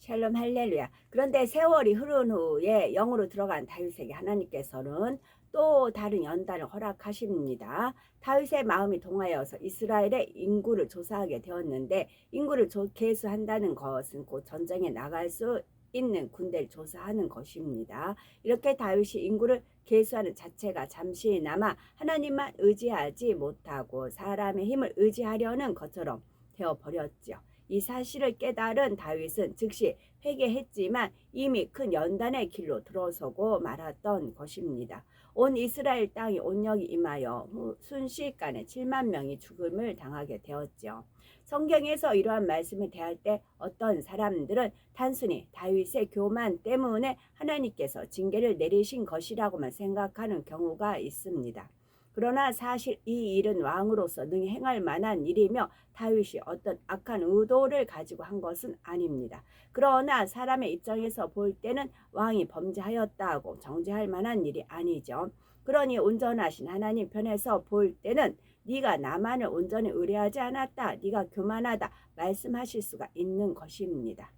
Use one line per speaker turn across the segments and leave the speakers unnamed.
샬롬 할렐루야. 그런데 세월이 흐른 후에 영으로 들어간 다윗에게 하나님께서는 또 다른 연단을 허락하십니다. 다윗의 마음이 동하여서 이스라엘의 인구를 조사하게 되었는데, 인구를 계수한다는 것은 곧 전쟁에 나갈 수 있는 군대를 조사하는 것입니다. 이렇게 다윗이 인구를 계수하는 자체가 잠시나마 하나님만 의지하지 못하고 사람의 힘을 의지하려는 것처럼 되어버렸죠. 이 사실을 깨달은 다윗은 즉시 회개했지만 이미 큰 연단의 길로 들어서고 말았던 것입니다. 온 이스라엘 땅이 온역이 임하여 순식간에 7만 명이 죽음을 당하게 되었죠. 성경에서 이러한 말씀을 대할 때 어떤 사람들은 단순히 다윗의 교만 때문에 하나님께서 징계를 내리신 것이라고만 생각하는 경우가 있습니다. 그러나 사실 이 일은 왕으로서 능히 행할 만한 일이며 다윗이 어떤 악한 의도를 가지고 한 것은 아닙니다. 그러나 사람의 입장에서 볼 때는 왕이 범죄하였다고 정죄할 만한 일이 아니죠. 그러니 온전하신 하나님 편에서 볼 때는 네가 나만을 온전히 의뢰하지 않았다, 네가 교만하다 말씀하실 수가 있는 것입니다.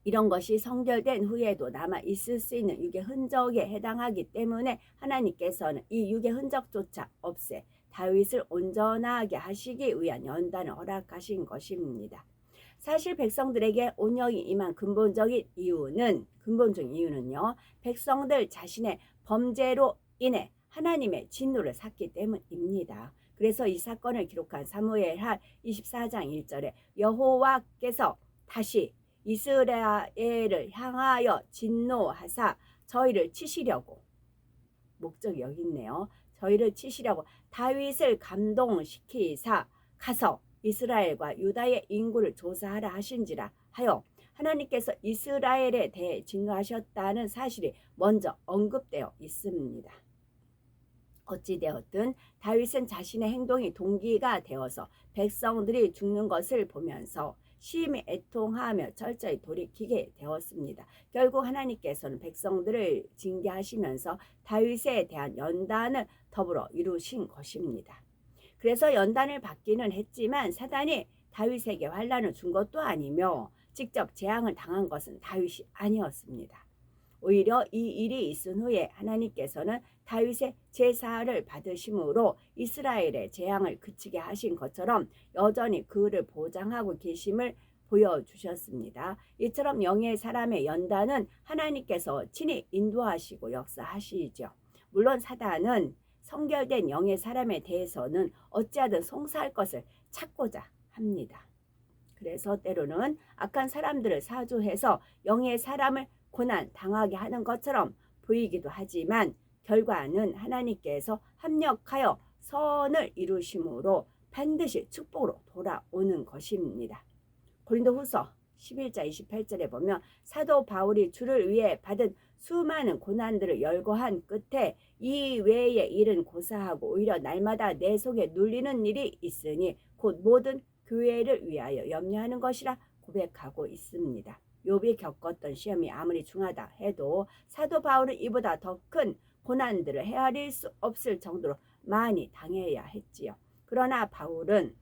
이런 것이 성결된 후에도 남아 있을 수 있는 육의 흔적에 해당하기 때문에 하나님께서는 이 육의 흔적조차 없애 다윗을 온전하게 하시기 위한 연단을 허락하신 것입니다. 사실 백성들에게 온영이 임한 근본적인 이유는요, 백성들 자신의 범죄로 인해 하나님의 진노를 샀기 때문입니다. 그래서 이 사건을 기록한 사무엘하 24장 1절에 여호와께서 다시 이스라엘을 향하여 진노하사 저희를 치시려고, 목적이 여기 있네요. 저희를 치시려고 다윗을 감동시키사 가서 이스라엘과 유다의 인구를 조사하라 하신지라 하여 하나님께서 이스라엘에 대해 진노하셨다는 사실이 먼저 언급되어 있습니다. 어찌되었든 다윗은 자신의 행동이 동기가 되어서 백성들이 죽는 것을 보면서 심히 애통하며 철저히 돌이키게 되었습니다. 결국 하나님께서는 백성들을 징계하시면서 다윗에 대한 연단을 더불어 이루신 것입니다. 그래서 연단을 받기는 했지만 사단이 다윗에게 환난을 준 것도 아니며 직접 재앙을 당한 것은 다윗이 아니었습니다. 오히려 이 일이 있은 후에 하나님께서는 다윗의 제사를 받으심으로 이스라엘의 재앙을 그치게 하신 것처럼 여전히 그를 보장하고 계심을 보여주셨습니다. 이처럼 영의 사람의 연단은 하나님께서 친히 인도하시고 역사하시죠. 물론 사단은 성결된 영의 사람에 대해서는 어찌하든 송사할 것을 찾고자 합니다. 그래서 때로는 악한 사람들을 사주해서 영의 사람을 고난 당하게 하는 것처럼 보이기도 하지만 결과는 하나님께서 합력하여 선을 이루심으로 반드시 축복으로 돌아오는 것입니다. 고린도후서 11장 28절에 보면 사도 바울이 주를 위해 받은 수많은 고난들을 열거한 끝에 이 외의 일은 고사하고 오히려 날마다 내 속에 눌리는 일이 있으니 곧 모든 교회를 위하여 염려하는 것이라 고백하고 있습니다. 욥이 겪었던 시험이 아무리 중하다 해도 사도 바울은 이보다 더 큰 고난들을 헤아릴 수 없을 정도로 많이 당해야 했지요. 그러나 바울은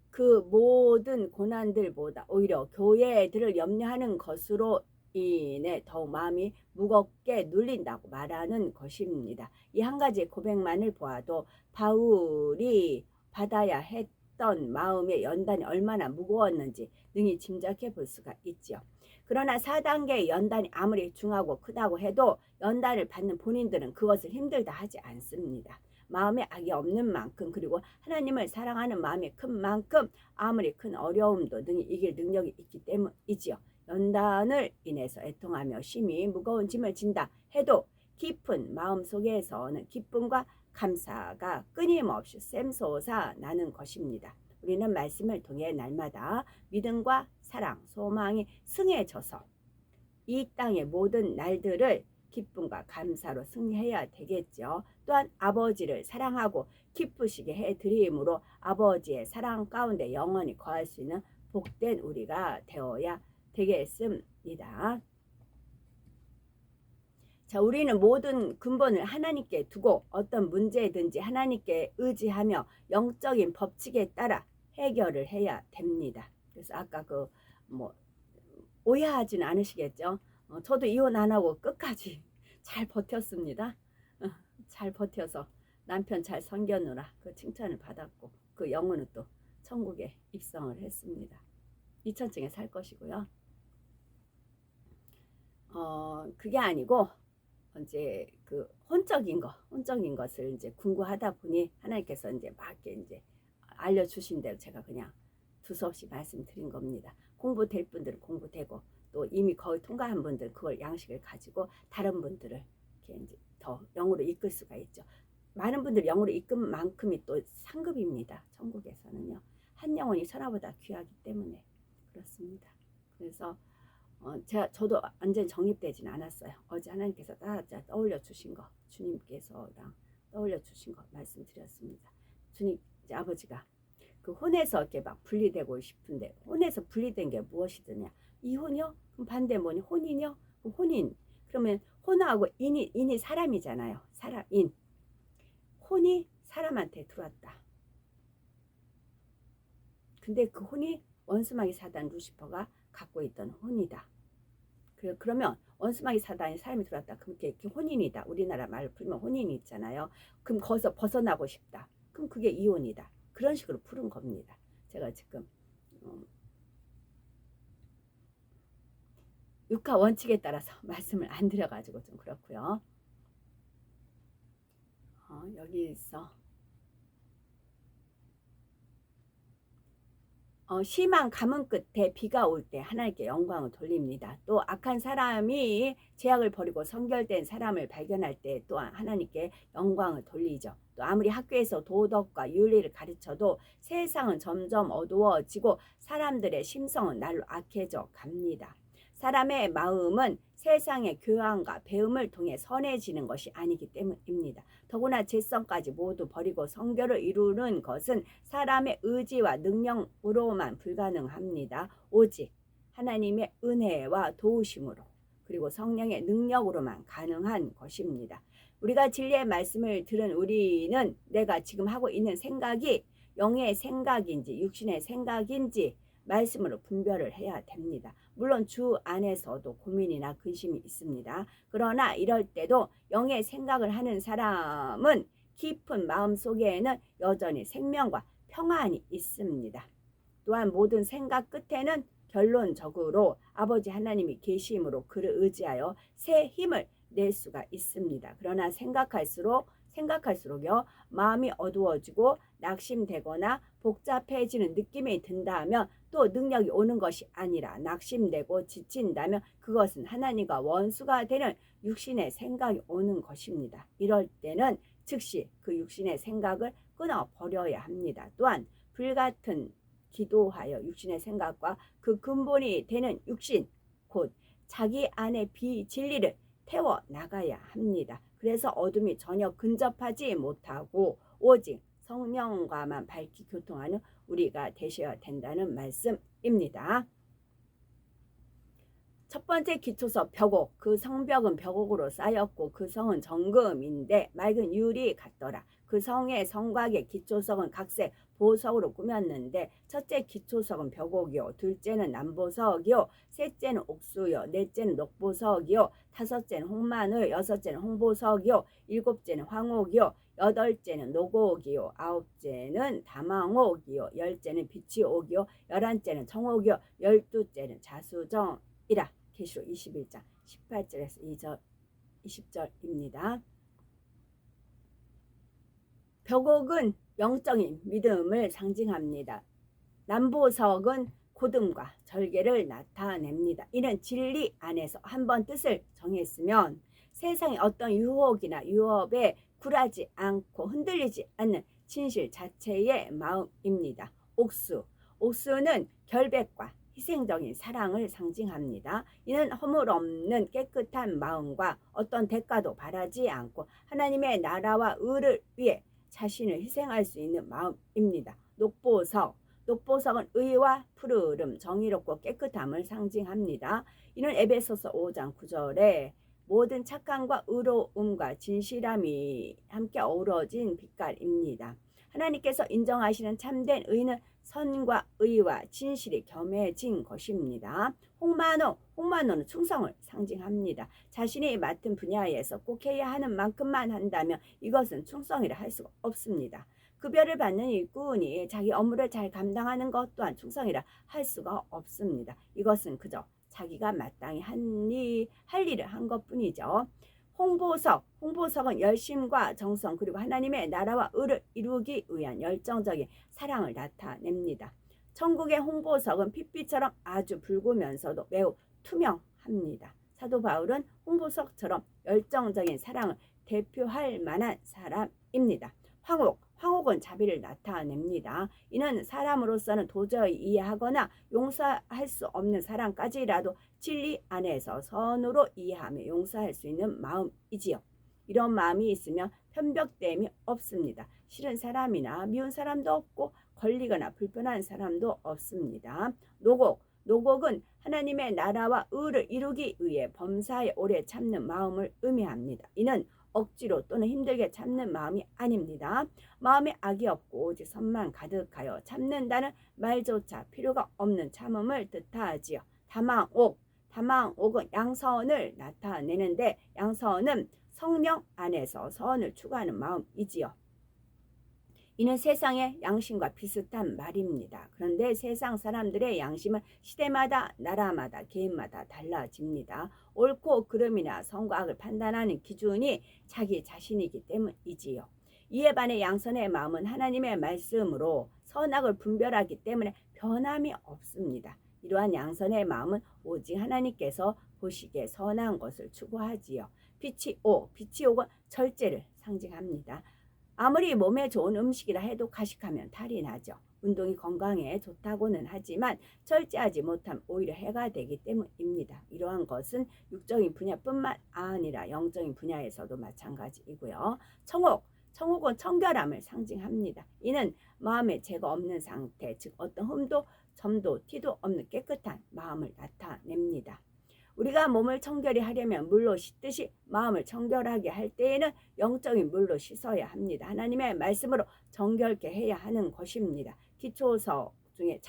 그 모든 고난들보다 오히려 교회들을 염려하는 것으로 인해 더욱 마음이 무겁게 눌린다고 말하는 것입니다. 이 한 가지 고백만을 보아도 바울이 받아야 했던 마음의 연단이 얼마나 무거웠는지 능히 짐작해 볼 수가 있죠. 그러나 4단계의 연단이 아무리 중하고 크다고 해도 연단을 받는 본인들은 그것을 힘들다 하지 않습니다. 마음에 악이 없는 만큼 그리고 하나님을 사랑하는 마음이 큰 만큼 아무리 큰 어려움도 능히 이길 능력이 있기 때문이지요. 연단을 인해서 애통하며 심히 무거운 짐을 진다 해도 깊은 마음 속에서는 기쁨과 감사가 끊임없이 샘솟아 나는 것입니다. 우리는 말씀을 통해 날마다 믿음과 사랑, 소망이 승해져서 이 땅의 모든 날들을 기쁨과 감사로 승리해야 되겠죠. 또한 아버지를 사랑하고 기쁘시게 해드림으로 아버지의 사랑 가운데 영원히 거할 수 있는 복된 우리가 되어야 되겠습니다. 자, 우리는 모든 근본을 하나님께 두고 어떤 문제든지 하나님께 의지하며 영적인 법칙에 따라 해결을 해야 됩니다. 그래서 아까 뭐 오해하지는 않으시겠죠? 저도 이혼 안 하고 끝까지 잘 버텼습니다. 어, 잘 버텨서 남편 잘 섬겨느라 그 칭찬을 받았고 그 영혼은 또 천국에 입성을 했습니다. 2천층에 살 것이고요. 그게 아니고 이제 그 혼적인 것을 이제 궁구하다 보니 하나님께서 이제 막 이제 알려주신 대로 제가 그냥 두서없이 말씀드린 겁니다. 공부될 분들은 공부되고 또 이미 거의 통과한 분들 그걸 양식을 가지고 다른 분들을 이렇게 이제 더 영으로 이끌 수가 있죠. 많은 분들 영으로 이끈 만큼이 또 상급입니다. 천국에서는요. 한 영혼이 천하보다 귀하기 때문에 그렇습니다. 그래서 저도 완전 정립되진 않았어요. 어제 하나님께서 다 떠올려 주신 거, 주님께서랑 떠올려 주신 거 말씀드렸습니다. 주님, 이제 아버지가 그 혼에서 이렇게 막 분리되고 싶은데 혼에서 분리된 게 무엇이더냐? 이혼이요? 그럼 반대 뭐니? 혼인이요? 그럼 혼인. 그러면 혼하고 인이 사람이잖아요. 사람인. 혼이 사람한테 들어왔다. 근데 그 혼이 원수마귀 사단 루시퍼가 갖고 있던 혼이다. 그러면 원수마귀 사단이 사람이 들어왔다. 그럼 이렇게 혼인이다. 우리나라 말로 풀면 혼인이 있잖아요. 그럼 거기서 벗어나고 싶다. 그럼 그게 이혼이다. 그런 식으로 푸른 겁니다. 제가 지금 육하 원칙에 따라서 말씀을 안 드려가지고 좀 그렇고요. 여기서 심한 가뭄 끝에 비가 올 때 하나님께 영광을 돌립니다. 또 악한 사람이 죄악을 버리고 성결된 사람을 발견할 때 또한 하나님께 영광을 돌리죠. 또 아무리 학교에서 도덕과 윤리를 가르쳐도 세상은 점점 어두워지고 사람들의 심성은 날로 악해져 갑니다. 사람의 마음은 세상의 교양과 배움을 통해 선해지는 것이 아니기 때문입니다. 더구나 죄성까지 모두 버리고 성결을 이루는 것은 사람의 의지와 능력으로만 불가능합니다. 오직 하나님의 은혜와 도우심으로 그리고 성령의 능력으로만 가능한 것입니다. 우리가 진리의 말씀을 들은 우리는 내가 지금 하고 있는 생각이 영의 생각인지 육신의 생각인지 말씀으로 분별을 해야 됩니다. 물론 주 안에서도 고민이나 근심이 있습니다. 그러나 이럴 때도 영의 생각을 하는 사람은 깊은 마음 속에는 여전히 생명과 평안이 있습니다. 또한 모든 생각 끝에는 결론적으로 아버지 하나님이 계심으로 그를 의지하여 새 힘을 낼 수가 있습니다. 그러나 생각할수록요 마음이 어두워지고 낙심되거나 복잡해지는 느낌이 든다면 또 능력이 오는 것이 아니라 낙심되고 지친다면 그것은 하나님과 원수가 되는 육신의 생각이 오는 것입니다. 이럴 때는 즉시 그 육신의 생각을 끊어버려야 합니다. 또한 불같은 기도하여 육신의 생각과 그 근본이 되는 육신 곧 자기 안의 비진리를 태워 나가야 합니다. 그래서 어둠이 전혀 근접하지 못하고 오직 성령과만 밝히 교통하는 우리가 되셔야 된다는 말씀입니다. 첫 번째 기초석 벽옥, 그 성벽은 벽옥으로 쌓였고 그 성은 정금인데 맑은 유리 같더라. 그 성의 성곽의 기초석은 각색 보석으로 꾸몄는데 첫째 기초석은 벽옥이요, 둘째는 남보석이요, 셋째는 옥수요, 넷째는 녹보석이요, 다섯째는 홍마늘, 여섯째는 홍보석이요, 일곱째는 황옥이요, 여덟째는 노곡이요, 아홉째는 다망옥이요, 열째는 비치옥이요, 열한째는 청옥이요, 열두째는 자수정이라. 계시록 21장 18절에서 20절입니다. 벽옥은 영적인 믿음을 상징합니다. 남보석은 곧음과 절개를 나타냅니다. 이는 진리 안에서 한번 뜻을 정했으면 세상의 어떤 유혹이나 유업에 굴하지 않고 흔들리지 않는 진실 자체의 마음입니다. 옥수는 결백과 희생적인 사랑을 상징합니다. 이는 허물 없는 깨끗한 마음과 어떤 대가도 바라지 않고 하나님의 나라와 의를 위해 자신을 희생할 수 있는 마음입니다. 녹보석은 의와 푸르름, 정의롭고 깨끗함을 상징합니다. 이는 에베소서 5장 9절에 모든 착함과 의로움과 진실함이 함께 어우러진 빛깔입니다. 하나님께서 인정하시는 참된 의는 선과 의와 진실이 겸해진 것입니다. 홍만호는 충성을 상징합니다. 자신이 맡은 분야에서 꼭 해야 하는 만큼만 한다면 이것은 충성이라 할 수가 없습니다. 급여를 받는 일꾼이 자기 업무를 잘 감당하는 것 또한 충성이라 할 수가 없습니다. 이것은 그저 자기가 마땅히 할 일을 한 것뿐이죠. 홍보석은 열심과 정성 그리고 하나님의 나라와 의를 이루기 위한 열정적인 사랑을 나타냅니다. 천국의 홍보석은 핏빛처럼 아주 붉으면서도 매우 투명합니다. 사도 바울은 홍보석처럼 열정적인 사랑을 대표할 만한 사람입니다. 황옥은 자비를 나타냅니다. 이는 사람으로서는 도저히 이해하거나 용서할 수 없는 사랑까지라도 진리 안에서 선으로 이해하며 용서할 수 있는 마음이지요. 이런 마음이 있으면 편벽됨이 없습니다. 싫은 사람이나 미운 사람도 없고 걸리거나 불편한 사람도 없습니다. 노곡은 하나님의 나라와 의를 이루기 위해 범사에 오래 참는 마음을 의미합니다. 이는 억지로 또는 힘들게 참는 마음이 아닙니다. 마음에 악이 없고 오직 선만 가득하여 참는다는 말조차 필요가 없는 참음을 뜻하지요. 다망옥은 양선을 나타내는데 양선은 성령 안에서 선을 추구하는 마음이지요. 이는 세상의 양심과 비슷한 말입니다. 그런데 세상 사람들의 양심은 시대마다 나라마다 개인마다 달라집니다. 옳고 그름이나 선과 악을 판단하는 기준이 자기 자신이기 때문이지요. 이에 반해 양선의 마음은 하나님의 말씀으로 선악을 분별하기 때문에 변함이 없습니다. 이러한 양선의 마음은 오직 하나님께서 보시기에 선한 것을 추구하지요. 빛이 옥은 절제를 상징합니다. 아무리 몸에 좋은 음식이라 해도 가식하면 탈이 나죠. 운동이 건강에 좋다고는 하지만 절제하지 못하면 오히려 해가 되기 때문입니다. 이러한 것은 육적인 분야뿐만 아니라 영적인 분야에서도 마찬가지이고요. 청옥은 청결함을 상징합니다. 이는 마음에 죄가 없는 상태, 즉 어떤 흠도 점도 티도 없는 깨끗한 마음을 나타냅니다. 우리가 몸을 청결히 하려면 물로 씻듯이 마음을 청결하게 할 때에는 영적인 물로 씻어야 합니다. 하나님의 말씀으로 정결케 해야 하는 것입니다. 기초서 중에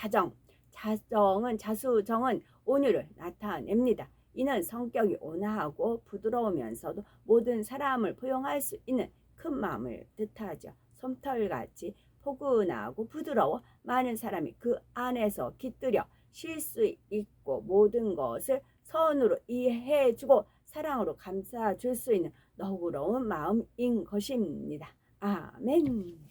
자수정은 온유를 나타냅니다. 이는 성격이 온화하고 부드러우면서도 모든 사람을 포용할 수 있는 큰 마음을 뜻하죠. 솜털같이 포근하고 부드러워 많은 사람이 그 안에서 깃들여 쉴 수 있고 모든 것을 선으로 이해해주고 사랑으로 감싸줄 수 있는 너그러운 마음인 것입니다. 아멘.